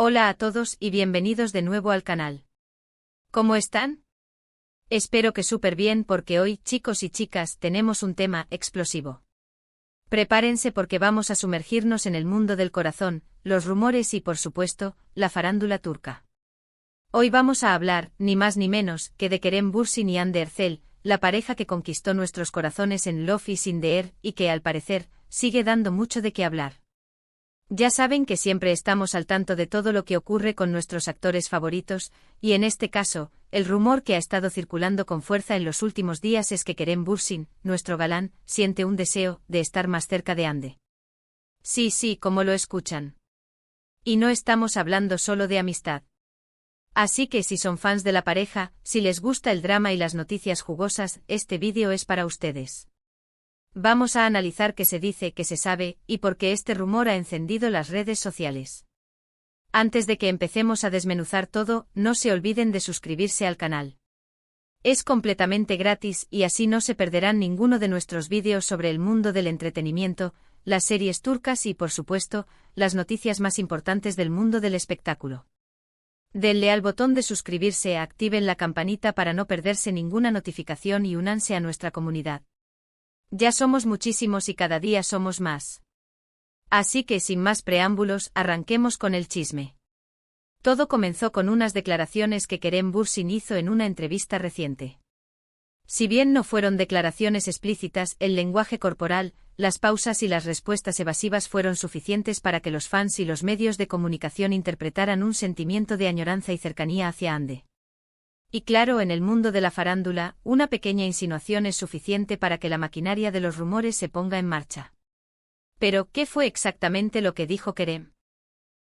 Hola a todos y bienvenidos de nuevo al canal. ¿Cómo están? Espero que súper bien porque hoy, chicos y chicas, tenemos un tema explosivo. Prepárense porque vamos a sumergirnos en el mundo del corazón, los rumores y, por supuesto, la farándula turca. Hoy vamos a hablar, ni más ni menos, que de Kerem Bürsin y Hande Erçel, la pareja que conquistó nuestros corazones en Love is in the Air y que, al parecer, sigue dando mucho de qué hablar. Ya saben que siempre estamos al tanto de todo lo que ocurre con nuestros actores favoritos, y en este caso, el rumor que ha estado circulando con fuerza en los últimos días es que Kerem Bürsin, nuestro galán, siente un deseo de estar más cerca de Hande. Sí, como lo escuchan. Y no estamos hablando solo de amistad. Así que si son fans de la pareja, si les gusta el drama y las noticias jugosas, este vídeo es para ustedes. Vamos a analizar qué se dice, qué se sabe, y por qué este rumor ha encendido las redes sociales. Antes de que empecemos a desmenuzar todo, no se olviden de suscribirse al canal. Es completamente gratis y así no se perderán ninguno de nuestros vídeos sobre el mundo del entretenimiento, las series turcas y, por supuesto, las noticias más importantes del mundo del espectáculo. Denle al botón de suscribirse, activen la campanita para no perderse ninguna notificación y únanse a nuestra comunidad. Ya somos muchísimos y cada día somos más. Así que sin más preámbulos, arranquemos con el chisme. Todo comenzó con unas declaraciones que Kerem Bürsin hizo en una entrevista reciente. Si bien no fueron declaraciones explícitas, el lenguaje corporal, las pausas y las respuestas evasivas fueron suficientes para que los fans y los medios de comunicación interpretaran un sentimiento de añoranza y cercanía hacia Hande. Y claro, en el mundo de la farándula, una pequeña insinuación es suficiente para que la maquinaria de los rumores se ponga en marcha. Pero, ¿qué fue exactamente lo que dijo Kerem?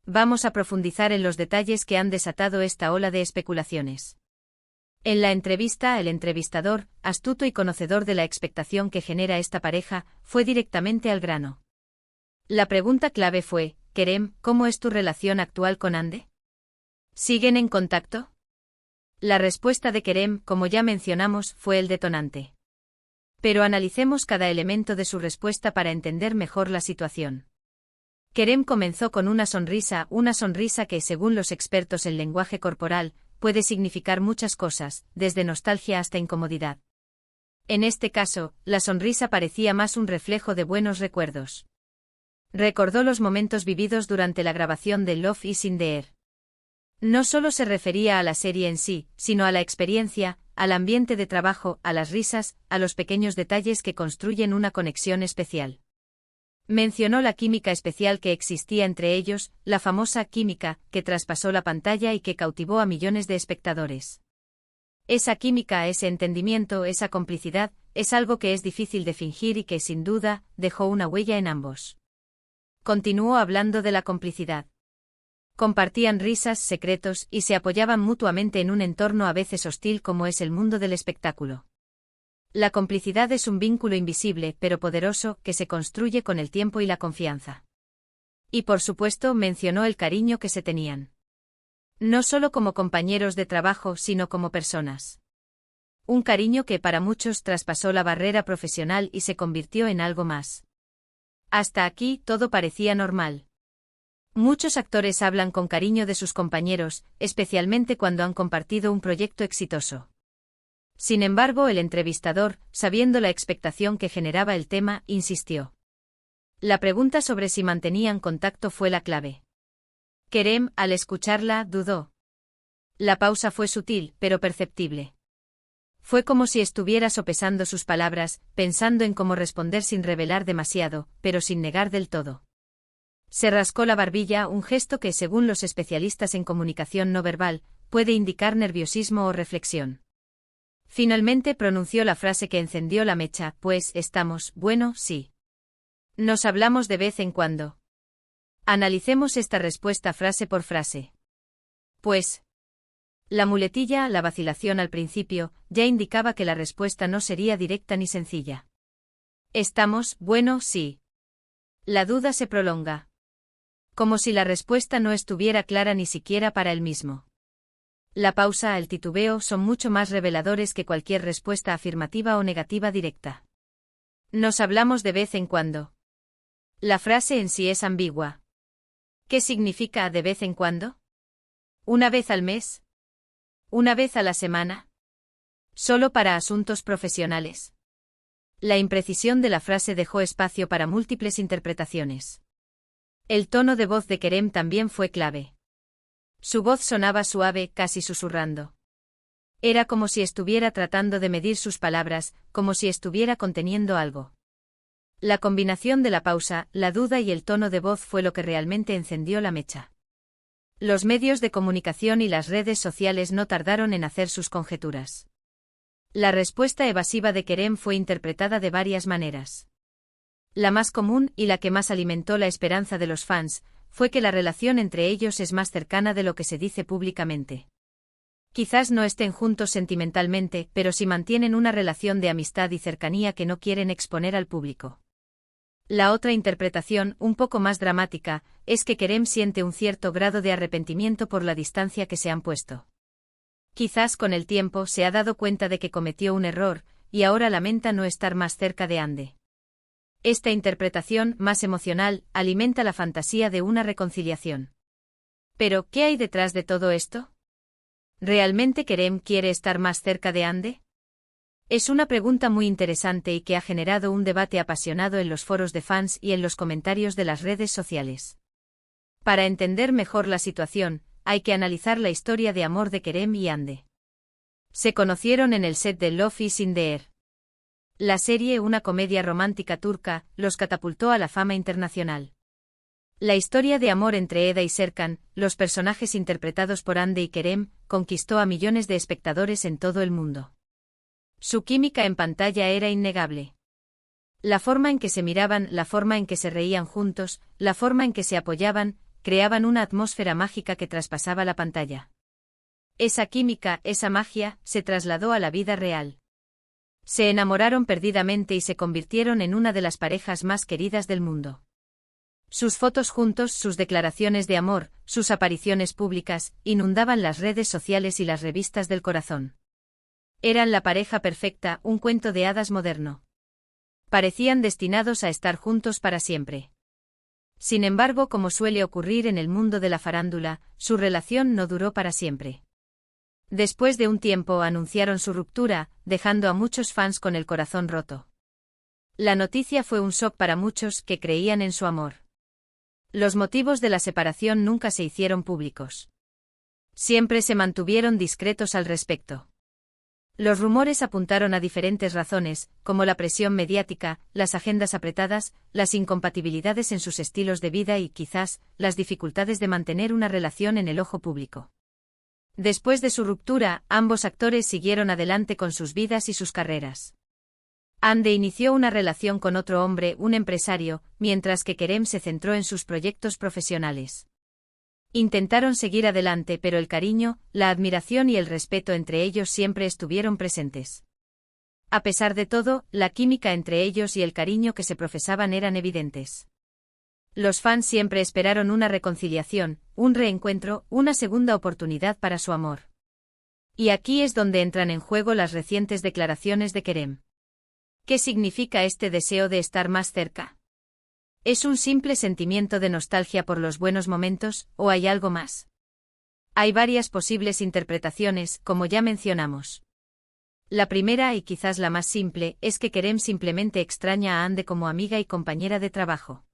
Vamos a profundizar en los detalles que han desatado esta ola de especulaciones. En la entrevista, el entrevistador, astuto y conocedor de la expectación que genera esta pareja, fue directamente al grano. La pregunta clave fue: Kerem, ¿cómo es tu relación actual con Hande? ¿Siguen en contacto? La respuesta de Kerem, como ya mencionamos, fue el detonante. Pero analicemos cada elemento de su respuesta para entender mejor la situación. Kerem comenzó con una sonrisa que, según los expertos en lenguaje corporal, puede significar muchas cosas, desde nostalgia hasta incomodidad. En este caso, la sonrisa parecía más un reflejo de buenos recuerdos. Recordó los momentos vividos durante la grabación de Love is in the Air. No solo se refería a la serie en sí, sino a la experiencia, al ambiente de trabajo, a las risas, a los pequeños detalles que construyen una conexión especial. Mencionó la química especial que existía entre ellos, la famosa química, que traspasó la pantalla y que cautivó a millones de espectadores. Esa química, ese entendimiento, esa complicidad, es algo que es difícil de fingir y que, sin duda, dejó una huella en ambos. Continuó hablando de la complicidad. Compartían risas, secretos y se apoyaban mutuamente en un entorno a veces hostil como es el mundo del espectáculo. La complicidad es un vínculo invisible pero poderoso que se construye con el tiempo y la confianza. Y por supuesto mencionó el cariño que se tenían. No solo como compañeros de trabajo sino como personas. Un cariño que para muchos traspasó la barrera profesional y se convirtió en algo más. Hasta aquí todo parecía normal. Muchos actores hablan con cariño de sus compañeros, especialmente cuando han compartido un proyecto exitoso. Sin embargo, el entrevistador, sabiendo la expectación que generaba el tema, insistió. La pregunta sobre si mantenían contacto fue la clave. Kerem, al escucharla, dudó. La pausa fue sutil, pero perceptible. Fue como si estuviera sopesando sus palabras, pensando en cómo responder sin revelar demasiado, pero sin negar del todo. Se rascó la barbilla, un gesto que, según los especialistas en comunicación no verbal, puede indicar nerviosismo o reflexión. Finalmente pronunció la frase que encendió la mecha: pues, estamos, bueno, sí. Nos hablamos de vez en cuando. Analicemos esta respuesta frase por frase. Pues. La muletilla, la vacilación al principio, ya indicaba que la respuesta no sería directa ni sencilla. Estamos, bueno, sí. La duda se prolonga. Como si la respuesta no estuviera clara ni siquiera para él mismo. La pausa, el titubeo son mucho más reveladores que cualquier respuesta afirmativa o negativa directa. Nos hablamos de vez en cuando. La frase en sí es ambigua. ¿Qué significa de vez en cuando? ¿Una vez al mes? ¿Una vez a la semana? ¿Solo para asuntos profesionales? La imprecisión de la frase dejó espacio para múltiples interpretaciones. El tono de voz de Kerem también fue clave. Su voz sonaba suave, casi susurrando. Era como si estuviera tratando de medir sus palabras, como si estuviera conteniendo algo. La combinación de la pausa, la duda y el tono de voz fue lo que realmente encendió la mecha. Los medios de comunicación y las redes sociales no tardaron en hacer sus conjeturas. La respuesta evasiva de Kerem fue interpretada de varias maneras. La más común, y la que más alimentó la esperanza de los fans, fue que la relación entre ellos es más cercana de lo que se dice públicamente. Quizás no estén juntos sentimentalmente, pero sí mantienen una relación de amistad y cercanía que no quieren exponer al público. La otra interpretación, un poco más dramática, es que Kerem siente un cierto grado de arrepentimiento por la distancia que se han puesto. Quizás con el tiempo se ha dado cuenta de que cometió un error, y ahora lamenta no estar más cerca de Ande. Esta interpretación, más emocional, alimenta la fantasía de una reconciliación. Pero, ¿qué hay detrás de todo esto? ¿Realmente Kerem quiere estar más cerca de Ande? Es una pregunta muy interesante y que ha generado un debate apasionado en los foros de fans y en los comentarios de las redes sociales. Para entender mejor la situación, hay que analizar la historia de amor de Kerem y Ande. Se conocieron en el set de Love is in the Air. La serie, una comedia romántica turca, los catapultó a la fama internacional. La historia de amor entre Eda y Serkan, los personajes interpretados por Ande y Kerem, conquistó a millones de espectadores en todo el mundo. Su química en pantalla era innegable. La forma en que se miraban, la forma en que se reían juntos, la forma en que se apoyaban, creaban una atmósfera mágica que traspasaba la pantalla. Esa química, esa magia, se trasladó a la vida real. Se enamoraron perdidamente y se convirtieron en una de las parejas más queridas del mundo. Sus fotos juntos, sus declaraciones de amor, sus apariciones públicas, inundaban las redes sociales y las revistas del corazón. Eran la pareja perfecta, un cuento de hadas moderno. Parecían destinados a estar juntos para siempre. Sin embargo, como suele ocurrir en el mundo de la farándula, su relación no duró para siempre. Después de un tiempo anunciaron su ruptura, dejando a muchos fans con el corazón roto. La noticia fue un shock para muchos que creían en su amor. Los motivos de la separación nunca se hicieron públicos. Siempre se mantuvieron discretos al respecto. Los rumores apuntaron a diferentes razones, como la presión mediática, las agendas apretadas, las incompatibilidades en sus estilos de vida y, quizás, las dificultades de mantener una relación en el ojo público. Después de su ruptura, ambos actores siguieron adelante con sus vidas y sus carreras. Ande inició una relación con otro hombre, un empresario, mientras que Kerem se centró en sus proyectos profesionales. Intentaron seguir adelante, pero el cariño, la admiración y el respeto entre ellos siempre estuvieron presentes. A pesar de todo, la química entre ellos y el cariño que se profesaban eran evidentes. Los fans siempre esperaron una reconciliación, un reencuentro, una segunda oportunidad para su amor. Y aquí es donde entran en juego las recientes declaraciones de Kerem. ¿Qué significa este deseo de estar más cerca? ¿Es un simple sentimiento de nostalgia por los buenos momentos, o hay algo más? Hay varias posibles interpretaciones, como ya mencionamos. La primera, y quizás la más simple, es que Kerem simplemente extraña a Ande como amiga y compañera de trabajo.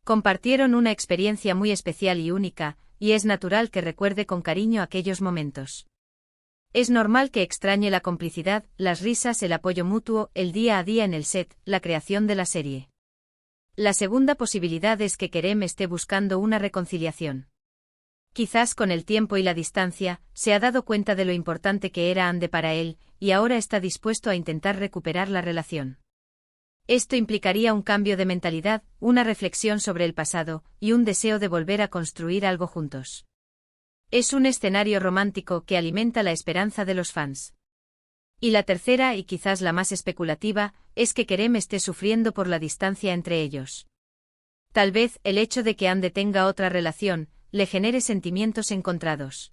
Compartieron una experiencia muy especial y única, y es natural que recuerde con cariño aquellos momentos. Es normal que extrañe la complicidad, las risas, el apoyo mutuo, el día a día en el set, la creación de la serie. La segunda posibilidad es que Kerem esté buscando una reconciliación. Quizás con el tiempo y la distancia, se ha dado cuenta de lo importante que era Ande para él, y ahora está dispuesto a intentar recuperar la relación. Esto implicaría un cambio de mentalidad, una reflexión sobre el pasado, y un deseo de volver a construir algo juntos. Es un escenario romántico que alimenta la esperanza de los fans. Y la tercera, y quizás la más especulativa, es que Kerem esté sufriendo por la distancia entre ellos. Tal vez el hecho de que Ande tenga otra relación le genere sentimientos encontrados.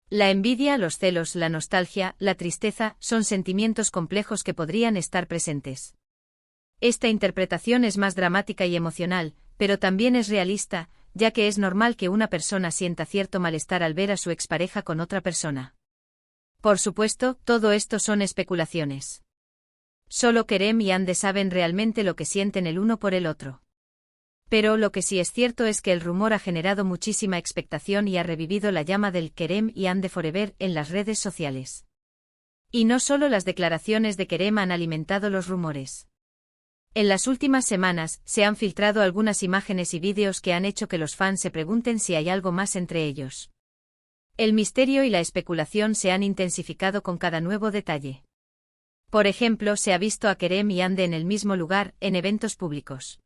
La envidia, los celos, la nostalgia, la tristeza, son sentimientos complejos que podrían estar presentes. Esta interpretación es más dramática y emocional, pero también es realista, ya que es normal que una persona sienta cierto malestar al ver a su expareja con otra persona. Por supuesto, todo esto son especulaciones. Solo Kerem y Hande saben realmente lo que sienten el uno por el otro. Pero lo que sí es cierto es que el rumor ha generado muchísima expectación y ha revivido la llama del Kerem y Hande Forever en las redes sociales. Y no solo las declaraciones de Kerem han alimentado los rumores. En las últimas semanas, se han filtrado algunas imágenes y vídeos que han hecho que los fans se pregunten si hay algo más entre ellos. El misterio y la especulación se han intensificado con cada nuevo detalle. Por ejemplo, se ha visto a Kerem y Hande en el mismo lugar, en eventos públicos.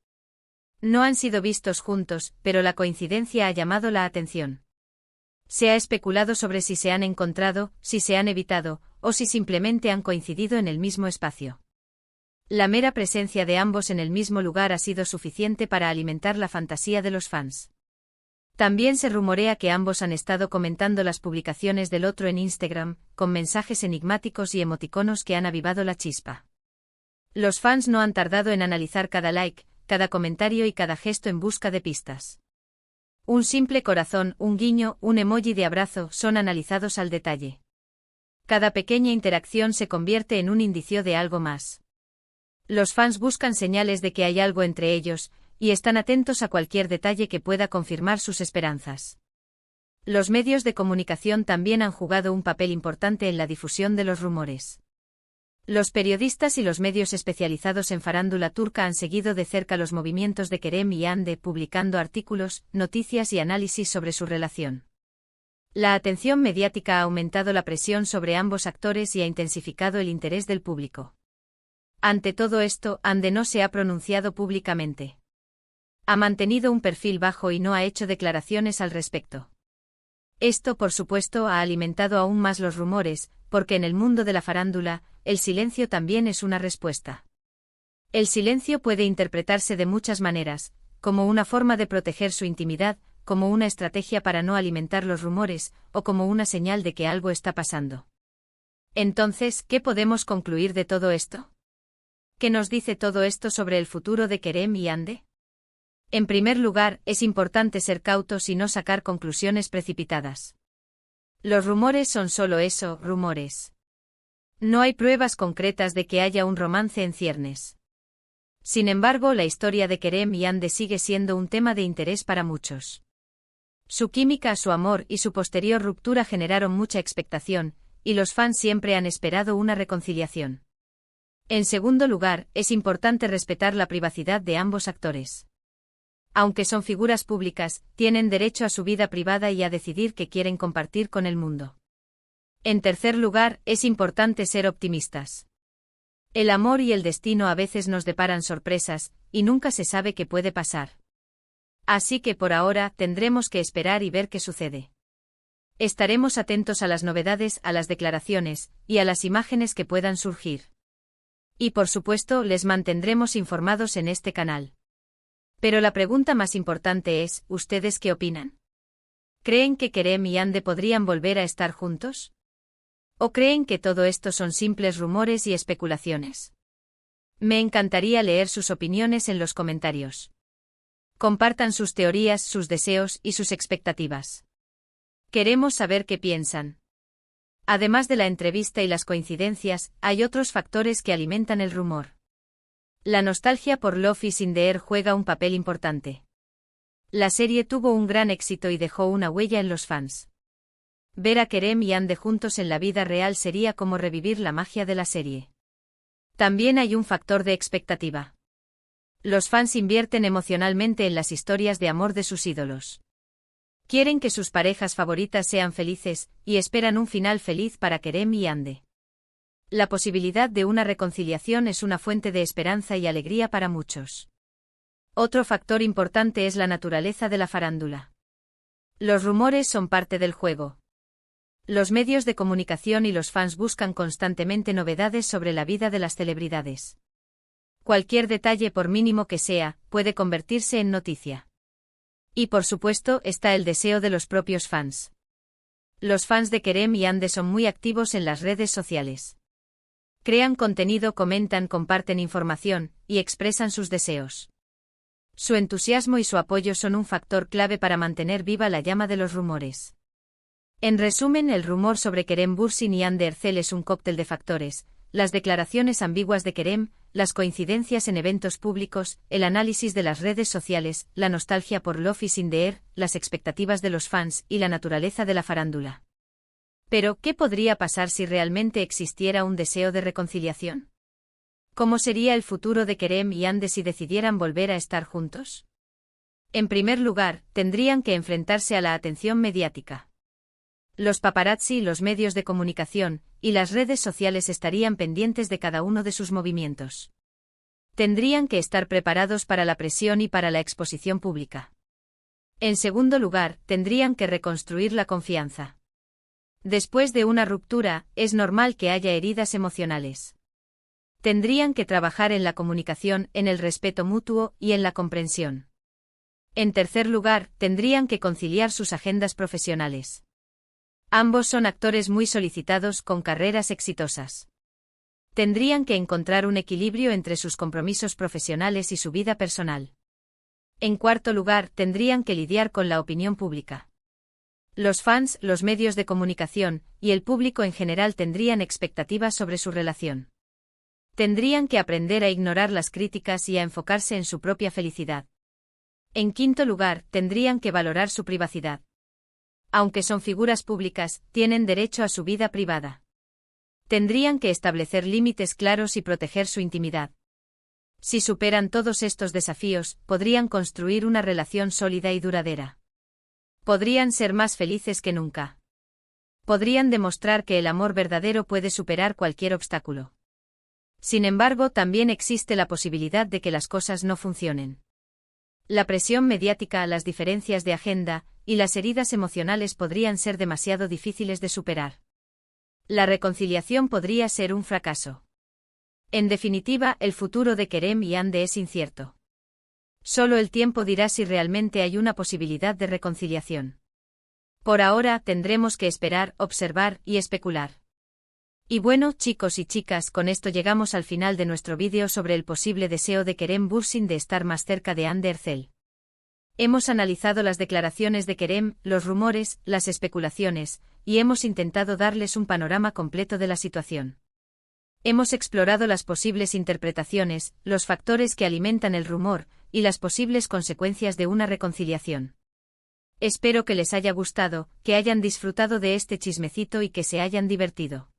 No han sido vistos juntos, pero la coincidencia ha llamado la atención. Se ha especulado sobre si se han encontrado, si se han evitado, o si simplemente han coincidido en el mismo espacio. La mera presencia de ambos en el mismo lugar ha sido suficiente para alimentar la fantasía de los fans. También se rumorea que ambos han estado comentando las publicaciones del otro en Instagram, con mensajes enigmáticos y emoticonos que han avivado la chispa. Los fans no han tardado en analizar cada like, cada comentario y cada gesto en busca de pistas. Un simple corazón, un guiño, un emoji de abrazo son analizados al detalle. Cada pequeña interacción se convierte en un indicio de algo más. Los fans buscan señales de que hay algo entre ellos, y están atentos a cualquier detalle que pueda confirmar sus esperanzas. Los medios de comunicación también han jugado un papel importante en la difusión de los rumores. Los periodistas y los medios especializados en farándula turca han seguido de cerca los movimientos de Kerem y Hande, publicando artículos, noticias y análisis sobre su relación. La atención mediática ha aumentado la presión sobre ambos actores y ha intensificado el interés del público. Ante todo esto, Hande no se ha pronunciado públicamente. Ha mantenido un perfil bajo y no ha hecho declaraciones al respecto. Esto, por supuesto, ha alimentado aún más los rumores, porque en el mundo de la farándula, el silencio también es una respuesta. El silencio puede interpretarse de muchas maneras, como una forma de proteger su intimidad, como una estrategia para no alimentar los rumores, o como una señal de que algo está pasando. Entonces, ¿qué podemos concluir de todo esto? ¿Qué nos dice todo esto sobre el futuro de Kerem y Hande? En primer lugar, es importante ser cautos y no sacar conclusiones precipitadas. Los rumores son solo eso, rumores. No hay pruebas concretas de que haya un romance en ciernes. Sin embargo, la historia de Kerem y Hande sigue siendo un tema de interés para muchos. Su química, su amor y su posterior ruptura generaron mucha expectación, y los fans siempre han esperado una reconciliación. En segundo lugar, es importante respetar la privacidad de ambos actores. Aunque son figuras públicas, tienen derecho a su vida privada y a decidir qué quieren compartir con el mundo. En tercer lugar, es importante ser optimistas. El amor y el destino a veces nos deparan sorpresas, y nunca se sabe qué puede pasar. Así que por ahora tendremos que esperar y ver qué sucede. Estaremos atentos a las novedades, a las declaraciones, y a las imágenes que puedan surgir. Y por supuesto, les mantendremos informados en este canal. Pero la pregunta más importante es, ¿ustedes qué opinan? ¿Creen que Kerem y Hande podrían volver a estar juntos? ¿O creen que todo esto son simples rumores y especulaciones? Me encantaría leer sus opiniones en los comentarios. Compartan sus teorías, sus deseos y sus expectativas. Queremos saber qué piensan. Además de la entrevista y las coincidencias, hay otros factores que alimentan el rumor. La nostalgia por Love is in the Air juega un papel importante. La serie tuvo un gran éxito y dejó una huella en los fans. Ver a Kerem y Hande juntos en la vida real sería como revivir la magia de la serie. También hay un factor de expectativa. Los fans invierten emocionalmente en las historias de amor de sus ídolos. Quieren que sus parejas favoritas sean felices, y esperan un final feliz para Kerem y Hande. La posibilidad de una reconciliación es una fuente de esperanza y alegría para muchos. Otro factor importante es la naturaleza de la farándula. Los rumores son parte del juego. Los medios de comunicación y los fans buscan constantemente novedades sobre la vida de las celebridades. Cualquier detalle, por mínimo que sea, puede convertirse en noticia. Y por supuesto está el deseo de los propios fans. Los fans de Kerem y Hande son muy activos en las redes sociales. Crean contenido, comentan, comparten información, y expresan sus deseos. Su entusiasmo y su apoyo son un factor clave para mantener viva la llama de los rumores. En resumen, el rumor sobre Kerem Bürsin y Hande Erçel es un cóctel de factores: las declaraciones ambiguas de Kerem, las coincidencias en eventos públicos, el análisis de las redes sociales, la nostalgia por Love is in the air, las expectativas de los fans y la naturaleza de la farándula. Pero, ¿qué podría pasar si realmente existiera un deseo de reconciliación? ¿Cómo sería el futuro de Kerem y Hande si decidieran volver a estar juntos? En primer lugar, tendrían que enfrentarse a la atención mediática. Los paparazzi, los medios de comunicación y las redes sociales estarían pendientes de cada uno de sus movimientos. Tendrían que estar preparados para la presión y para la exposición pública. En segundo lugar, tendrían que reconstruir la confianza. Después de una ruptura, es normal que haya heridas emocionales. Tendrían que trabajar en la comunicación, en el respeto mutuo y en la comprensión. En tercer lugar, tendrían que conciliar sus agendas profesionales. Ambos son actores muy solicitados con carreras exitosas. Tendrían que encontrar un equilibrio entre sus compromisos profesionales y su vida personal. En cuarto lugar, tendrían que lidiar con la opinión pública. Los fans, los medios de comunicación y el público en general tendrían expectativas sobre su relación. Tendrían que aprender a ignorar las críticas y a enfocarse en su propia felicidad. En quinto lugar, tendrían que valorar su privacidad. Aunque son figuras públicas, tienen derecho a su vida privada. Tendrían que establecer límites claros y proteger su intimidad. Si superan todos estos desafíos, podrían construir una relación sólida y duradera. Podrían ser más felices que nunca. Podrían demostrar que el amor verdadero puede superar cualquier obstáculo. Sin embargo, también existe la posibilidad de que las cosas no funcionen. La presión mediática, las diferencias de agenda y las heridas emocionales podrían ser demasiado difíciles de superar. La reconciliación podría ser un fracaso. En definitiva, el futuro de Kerem y Hande es incierto. Solo el tiempo dirá si realmente hay una posibilidad de reconciliación. Por ahora, tendremos que esperar, observar y especular. Y bueno, chicos y chicas, con esto llegamos al final de nuestro vídeo sobre el posible deseo de Kerem Bürsin de estar más cerca de Hande Erçel. Hemos analizado las declaraciones de Kerem, los rumores, las especulaciones, y hemos intentado darles un panorama completo de la situación. Hemos explorado las posibles interpretaciones, los factores que alimentan el rumor, y las posibles consecuencias de una reconciliación. Espero que les haya gustado, que hayan disfrutado de este chismecito y que se hayan divertido.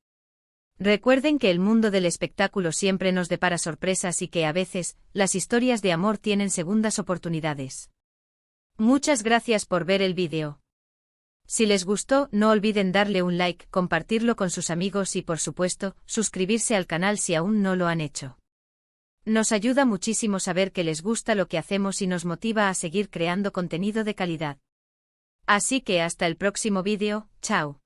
Recuerden que el mundo del espectáculo siempre nos depara sorpresas y que a veces, las historias de amor tienen segundas oportunidades. Muchas gracias por ver el vídeo. Si les gustó, no olviden darle un like, compartirlo con sus amigos y por supuesto, suscribirse al canal si aún no lo han hecho. Nos ayuda muchísimo saber que les gusta lo que hacemos y nos motiva a seguir creando contenido de calidad. Así que hasta el próximo vídeo, chao.